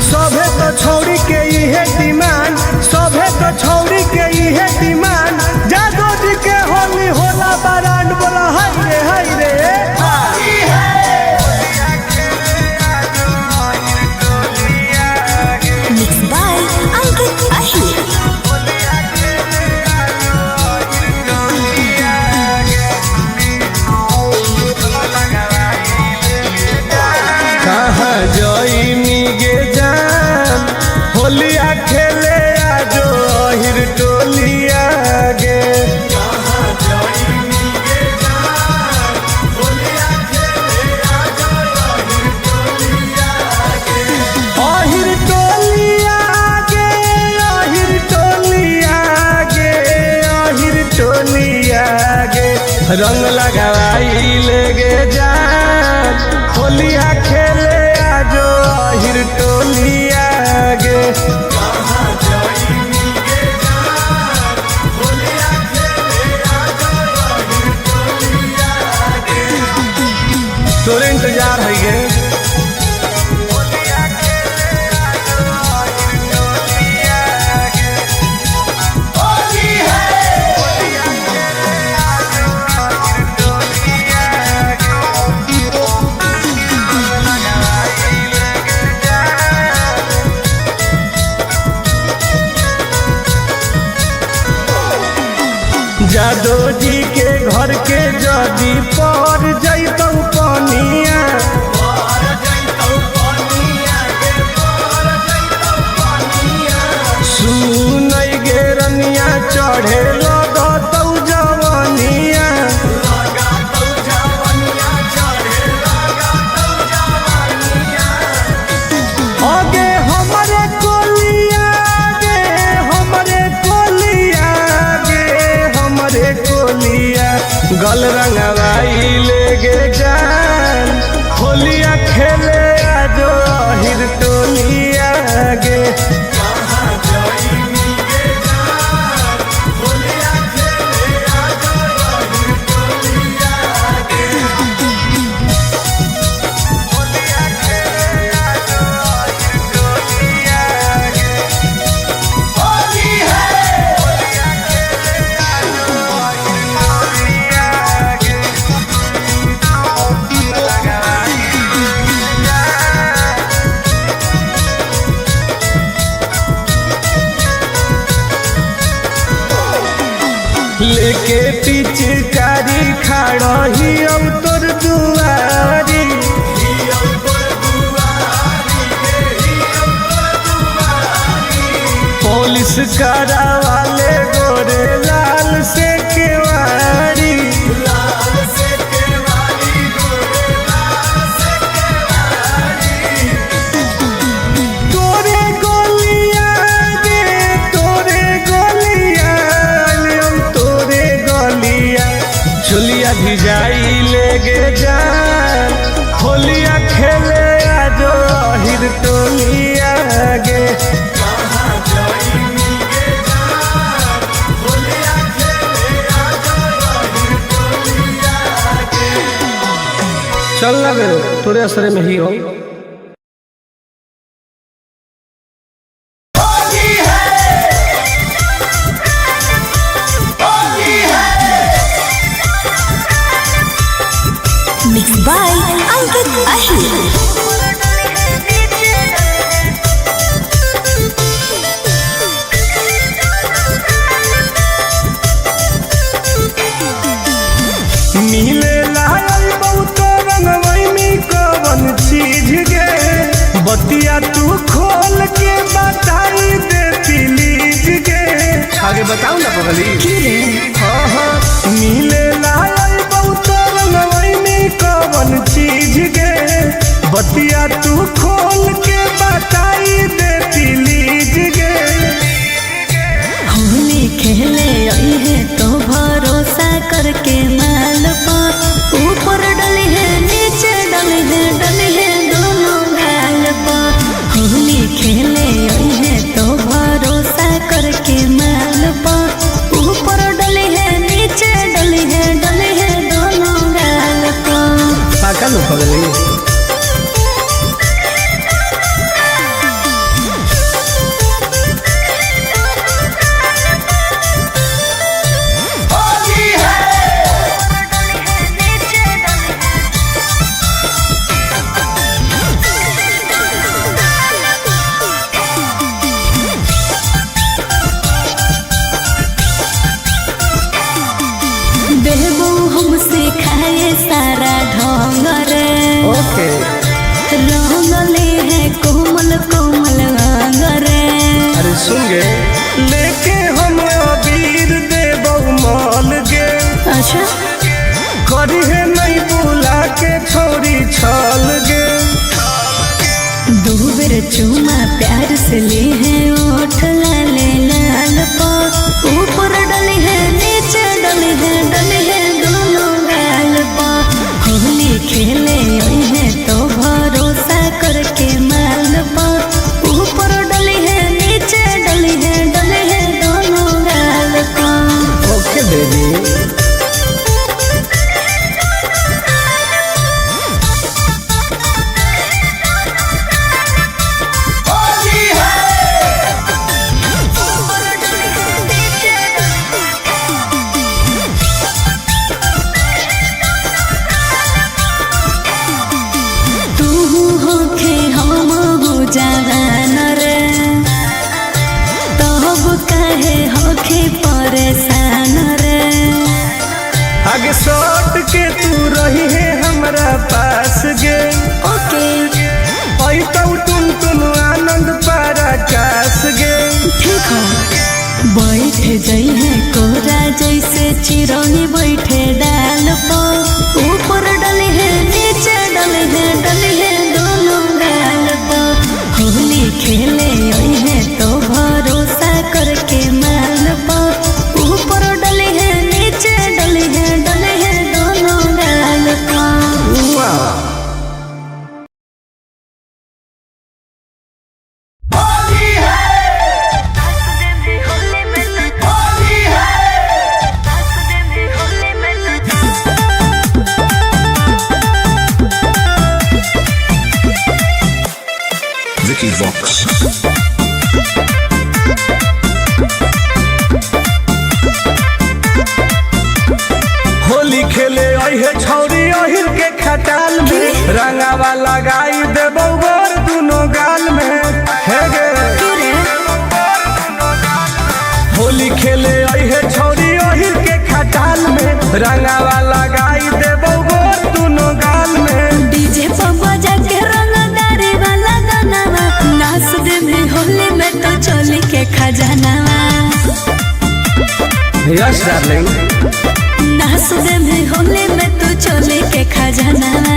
सभे तो छौड़ी के इहे डिमांड, सभे तो छौड़ी के इहे डिमांड। जादो जी के होली होला बारांड, बोला हाय रे हाय रे। Mixed by Ankit Ahir. कहाँ जइनी गे जान, होलिया खेले आजो अहिर टोलिया गे। अहिर टोलिया गे, अहिर टोलिया गे, अहिर टोलिया गे। रंग लगाई ले गे जान, होलिया खेले आजो अहिर टोलिया गे। तोरे इंतजार है गे। जादो जी के घर के जदी पर जैतौ पनिया, सुनै गे रनिया चढ़े लगतौ जवनिया। आगे हमरे कोलिया गे, हमरे कोलिया गे, हमरे कोलिया। गल रंगवाई ले गे जान, होलिया खेले आजो अहिर टोलिया गे। लेके पिचकारी खड़ा ही अब तोर दुआरी, पुलिस करा वाले गोरे लाल से केवारी। तोरे गोलिया गे, तोरे गोलिया, तोरे गोलिया। चुलिया भिजाई ले गे जान, होलिया खेले आजो अहिर टोलिया गे। चल ना गे, तोरे असरे में ही हो। Mixed by Ankit Ahir. मिले लायल बहुत रंगवैनी कवन चीज गे, बतिया तू खोल के बताई दे प्लीज गे। आगे बताऊ ना पगली। हाँ मिले लायल बहुत रंगवैनी कवन चीज गे, बतिया तू खोल के बताई दे प्लीज गे। होली खेले आई है तो भरोसा करके माल पर, ऊपर डली है नीचे डली है दोनों गाल पर। होली खेले आई है तो भरोसा करके माल पर, ऊपर डली है नीचे डली है गे लेके हम अबीर देबौ माल गे। अच्छा करी है नहीं बुला के छोरी छल गे। दो बेर चुमा प्यार से ली है ओठ लाले लाल पा ऊपर डली है नीचे डली है दोनों गाल पा होली खेले आई है तो भरोसा करके माल पा ऊपर डली है नीचे डली है दोनों गाल पा। ओके बेबी परेशान रे आगे सट के तू रही है हमरा पास गे। ओके आई तो तुम आनंद पारा कास गे। ठीक है बैठ जाई है कोरा जैसे चिरौनी बैठे डाल पर ऊपर डली है नीचे डली है दोनों गाल पर होली खेले आई है तो भरोसा करके माल पर ऊपर डली है नीचे डली है दोनों गाल पर। Vicky Vox. होली खेले अहे छौरी अहिर के खटाल में रंगावा लगाई देबौ गोर दुनो गाल में हे गे। होली खेले अहे छौरी अहिर के खटाल में रंगावा लगाई देबौ गोर दुनो गाल में। डीजे पर बजा के रंगदारी वाला गाना नाच दे में होली में तो चोली के खजानावा। यस डार्लिंग नाच दे में होली में तो चोली के खजानावा।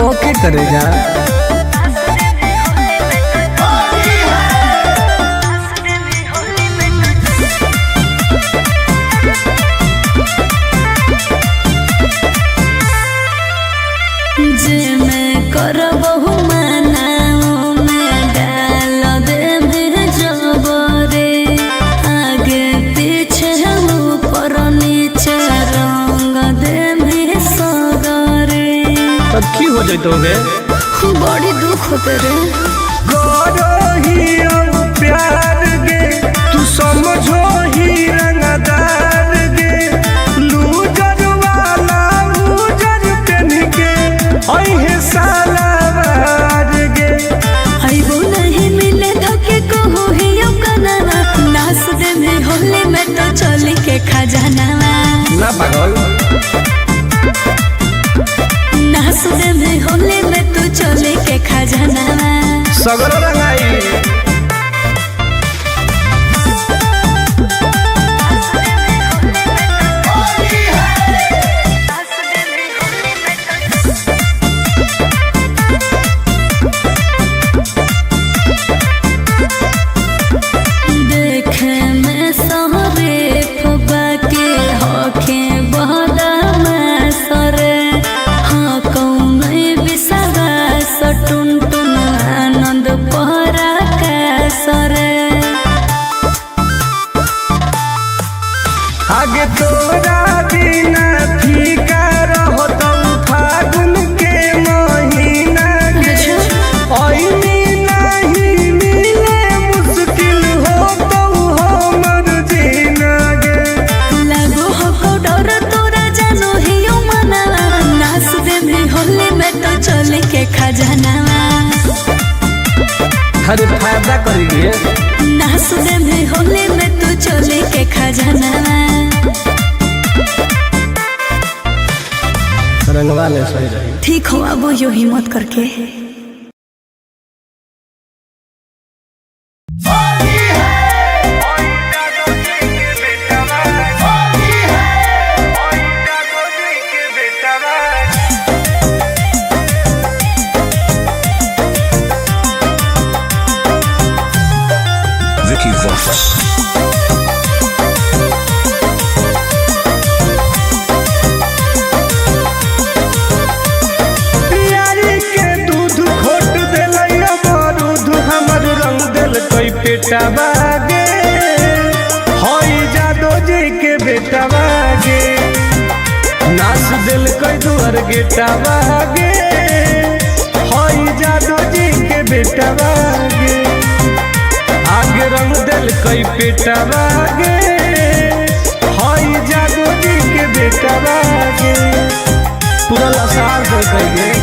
ओके करेगा जे मैं करबहु मनाओ में डाल दे में जबरे आगे पीछे ऊपर नीचे रंग दे में सगरे। तब की हो जातो गे बड़ी दुख होते रे गोरो ही प्यार गे तू समझो ही रंगदार गे। लूजर वाला लूजर पेन के अहे सालावार गे। आइबो नहीं मिले धोखे को हो ही यो कनावा नाच दे में होली में तो चोली के खजानावा। ना पागल नाच दे में होली में तो चोली के खजानावा। सगरो रंगाई देखे में सहरे फबा के होखे बहदा सरे हाँ कौन बिसरा सटुन टुन आनंद पहरा का सरे। आगे तोरा बिना फीका रहतौ फागुन के महीना गे। ऐनी नहीं मिले मुश्किल होतौ हमर जीना गे। लागो हो डर तोरा जानो ही यो मनावा नाच दे में होली में तो चोली के खजानावा। हर फायदा करिए नाच दे में होली में तो चोली के खजानावा। रंगवा ले सही रही। ठीक हो अब यो हिम्मत करके Vicky Vox. प्यारी के दूध खोट दिलई अमरूद हमर रंग दिल कोई पेटा बागे हई जादो जी के बेटा बागे नाच दिल कोई दुआर गेटा बागे हई जादो जी के बेटा बागे आगे रंग दिल कोई पेटा बागे हई जादो जी के बेटा बागे पूरा लसार दे कहिए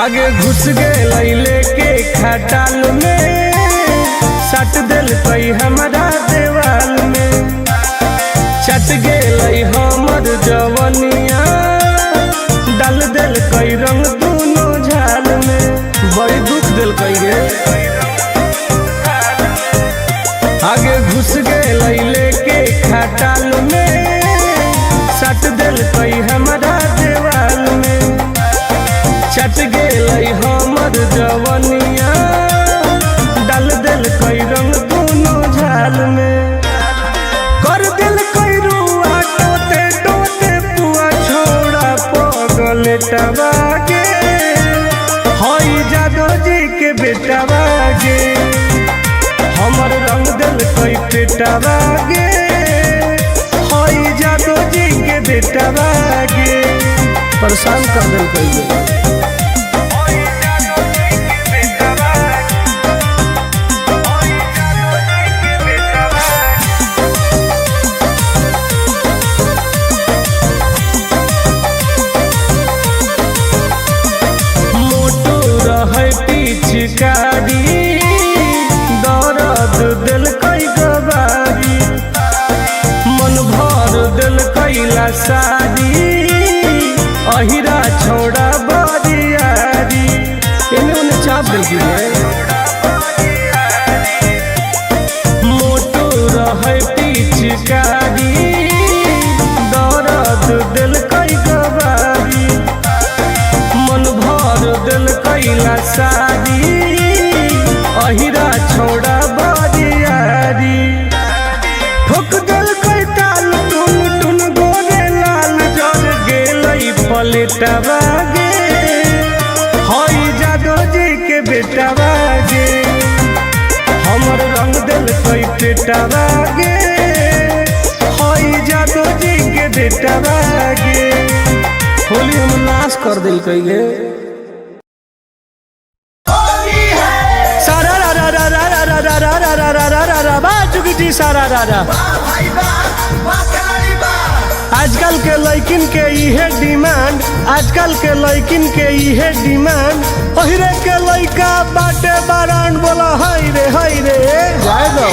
आगे घुस गए लेके खटाल में सट दिल कई हमारा देवाल में चट गए हमर जवनिया डाल दिल कई रंग दोनों झाल में बड़ी दुख दिल कई गे आगे घुस गए लेके खटाल में सट दिल कई हमारा देवाल में चट गए हमर जवनिया डाल दिल कई रंग दोनों झाल में कर दिल कई रुआ टोते टोते पुआ छोड़ा पगल टबागे हई जादो जी के बेटा बागे हमर रंग दिल कई पेटा बागे हई जादो जी के बेटा बागे परेशान कर दिल कई पिचकारी दर्द दिल कई गवारी मन भर दिल कैला सारी अहिरा छोड़ा बरियारी इन्होंने चाप दिल मोटो रहे पिचकारी दर्द दिल कई गवारी मन भर दिल कैला सारी अहिरा छोड़ा बरियारी ठोक दिल कई ताल टुन टुन गोरे लाल जर गेलई पलेटा बागे हई जादो जी के बेटा बागे हमर रंग दिल कई पेटा बागे हई जादो जी के बेटा बागे होली हम नाश कर दिल कई गे सारा आजकल के लड़किन के इहे डिमांड आजकल के लड़किन के इहे डिमांड ओहिरे के लड़का बाटे बारान बोला हाय रे जाए दो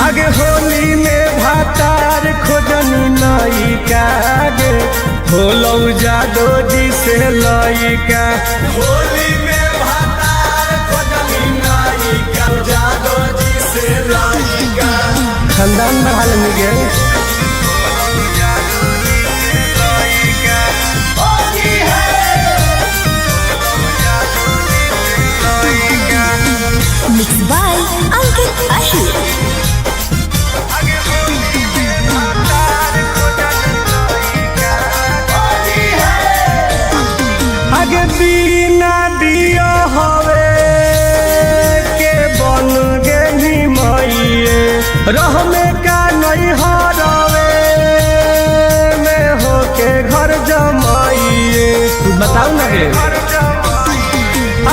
आगे होली में भातार खोजनी नई कागे होलो जादो जी से लइका होली में भातार खोजनी नई का जादो जी से लइका खानदान में हाल में गए Mixed by Ankit Ahir. आगे बिना दिया हवे के बन गेली मइए रह में का नहीं हरवे में होके घर जमाइए तू बताओ ना गे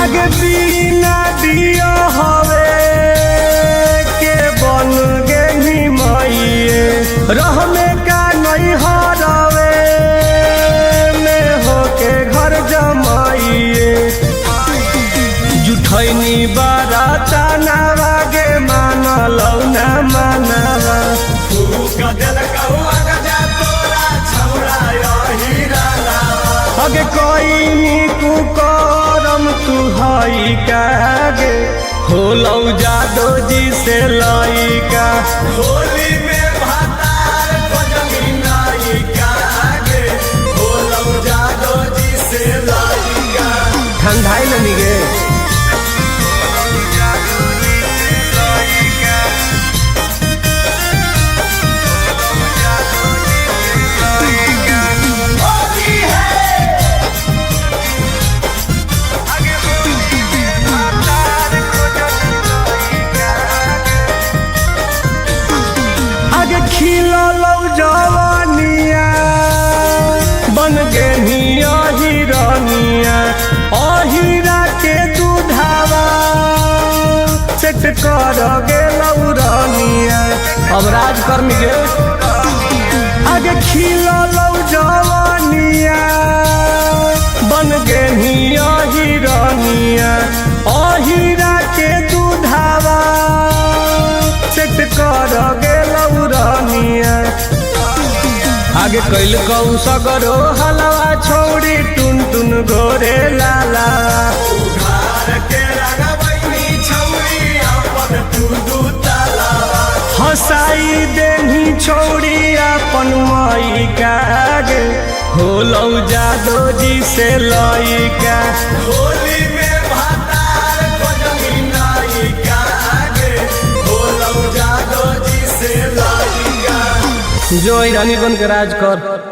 आगे बिना दिया हवे के बन गेली मइए रह में का नहीं हरवे में होके घर जमाइए जुठैनी बाराता नावा गे मानलौ ना मानवा बदल कहुआ गजा तोरा छौड़ा यही राला अगे कोई नीकू करम तू हई कागे होलौ जादो जी से लइका होली में भातार खोजनी नाई कागे होलौ जादो जी से लइका ठंडाई लनी गे खिलौ जवानिया बन गे हिरनिया अहिरा के दूधावा सेट कर गेलौ रनिया अब राजकर्मी गे आगे खिलौ जवानिया बन गे हिरनिया अहिरा के दूधावा सेट कर गेलौ रनिया आगे कैल कौ सगरो हलवा छोड़ी टुन टुन गोरे लाला हसाई देनी छोड़ी अपन मई कागे होलौ जादो जी से लइका होली में भातार खोजनी नाई कागे होलौ जादो जी से लइका जो रानी बन के राज कर।